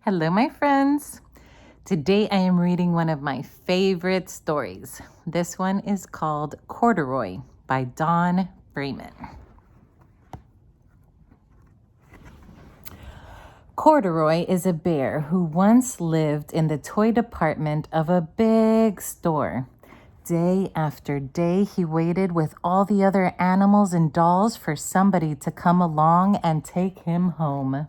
Hello, my friends. Today I am reading one of my favorite stories. This one is called Corduroy by Don Freeman. Corduroy is a bear who once lived in the toy department of a big store. Day after day, he waited with all the other animals and dolls for somebody to come along and take him home.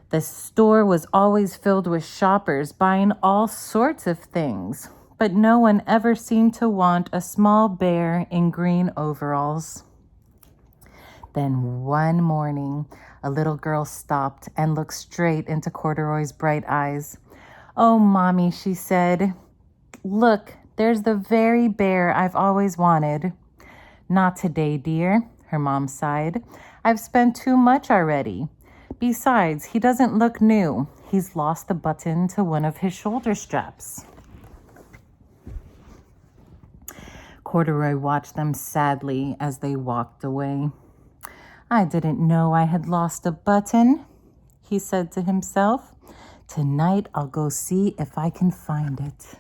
The store was always filled with shoppers buying all sorts of things, but no one ever seemed to want a small bear in green overalls. Then one morning, a little girl stopped and looked straight into Corduroy's bright eyes. "Oh, Mommy," she said, "look, there's the very bear I've always wanted." "Not today, dear," her mom sighed. "I've spent too much already. Besides, he doesn't look new. He's lost the button to one of his shoulder straps." Corduroy watched them sadly as they walked away. "I didn't know I had lost a button," he said to himself. "Tonight I'll go see if I can find it."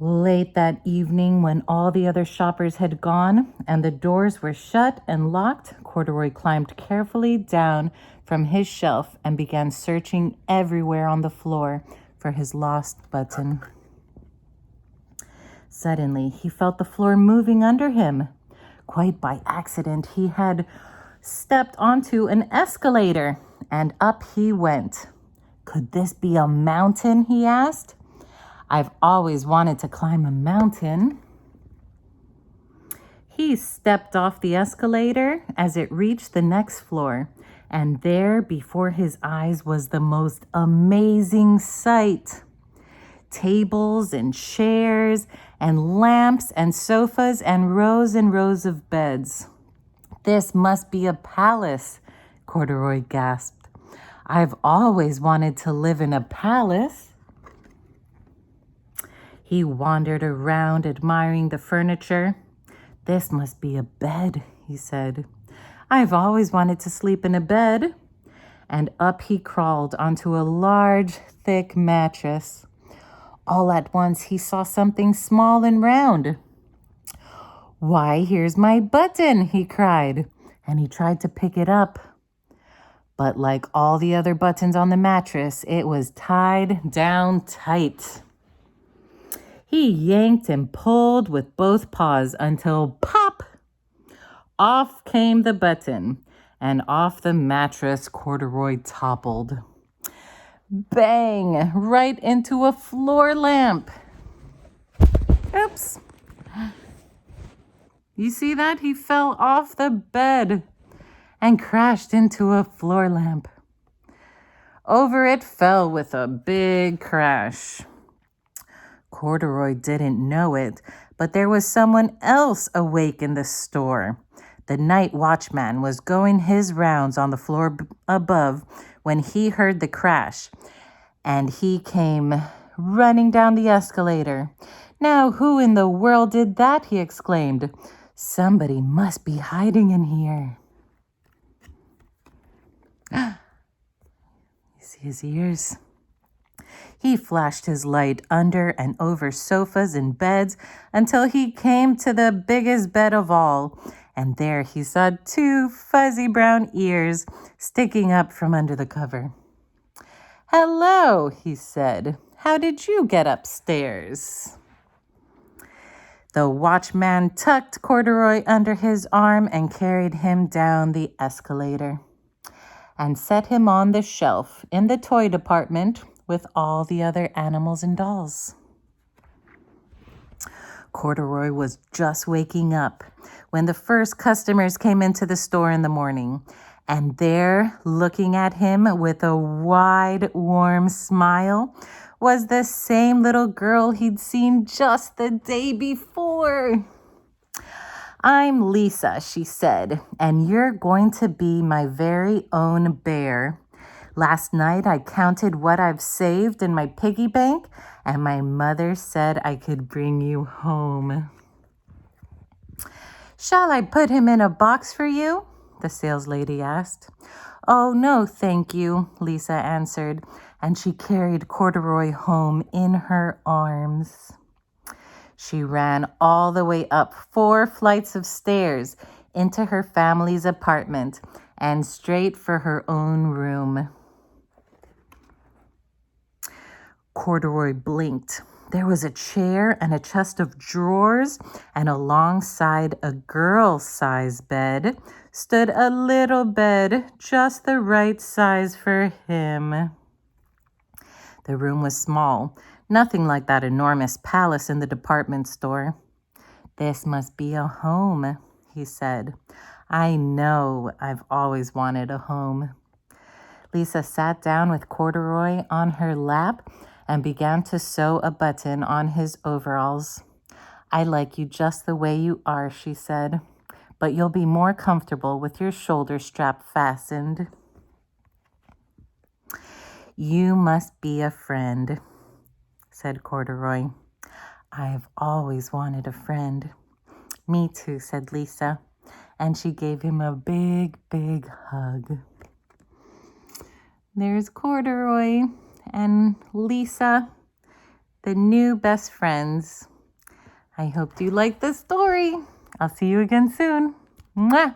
Late that evening, when all the other shoppers had gone and the doors were shut and locked, Corduroy climbed carefully down from his shelf and began searching everywhere on the floor for his lost button. Suddenly, he felt the floor moving under him. Quite by accident, he had stepped onto an escalator, and up he went. "Could this be a mountain?" he asked. "I've always wanted to climb a mountain." He stepped off the escalator as it reached the next floor, and there before his eyes was the most amazing sight. Tables and chairs and lamps and sofas and rows of beds. "This must be a palace," Corduroy gasped. "I've always wanted to live in a palace." He wandered around admiring the furniture. "This must be a bed," he said. "I've always wanted to sleep in a bed." And up he crawled onto a large, thick mattress. All at once he saw something small and round. "Why, here's my button," he cried, and he tried to pick it up. But like all the other buttons on the mattress, it was tied down tight. He yanked and pulled with both paws until pop! Off came the button, and off the mattress Corduroy toppled. Bang! Right into a floor lamp. Oops. You see that? He fell off the bed and crashed into a floor lamp. Over it fell with a big crash. Corduroy didn't know it, but there was someone else awake in the store. The night watchman was going his rounds on the floor above when he heard the crash, and he came running down the escalator. "Now, who in the world did that?" he exclaimed. "Somebody must be hiding in here." You see his ears? He flashed his light under and over sofas and beds until he came to the biggest bed of all, and there he saw 2 fuzzy brown ears sticking up from under the cover. "Hello," he said. "How did you get upstairs?" The watchman tucked Corduroy under his arm and carried him down the escalator and set him on the shelf in the toy department with all the other animals and dolls. Corduroy was just waking up when the first customers came into the store in the morning, and there, looking at him with a wide, warm smile, was the same little girl he'd seen just the day before. "I'm Lisa," she said, "and you're going to be my very own bear. Last night I counted what I've saved in my piggy bank, and my mother said I could bring you home." "Shall I put him in a box for you?" the saleslady asked. Oh, no, thank you, Lisa answered, and she carried Corduroy home in her arms. She ran all the way up 4 flights of stairs into her family's apartment and straight for her own room. Corduroy blinked. There was a chair and a chest of drawers, and alongside a girl-sized bed stood a little bed, just the right size for him. The room was small, nothing like that enormous palace in the department store. This must be a home, he said. I know I've always wanted a home. Lisa sat down with Corduroy on her lap and began to sew a button on his overalls. I like you just the way you are, she said, but you'll be more comfortable with your shoulder strap fastened. You must be a friend, said Corduroy. I've always wanted a friend. Me too, said Lisa, and she gave him a big, big hug. There's Corduroy and Lisa, the new best friends. I hope you liked this story. I'll see you again soon. Mwah!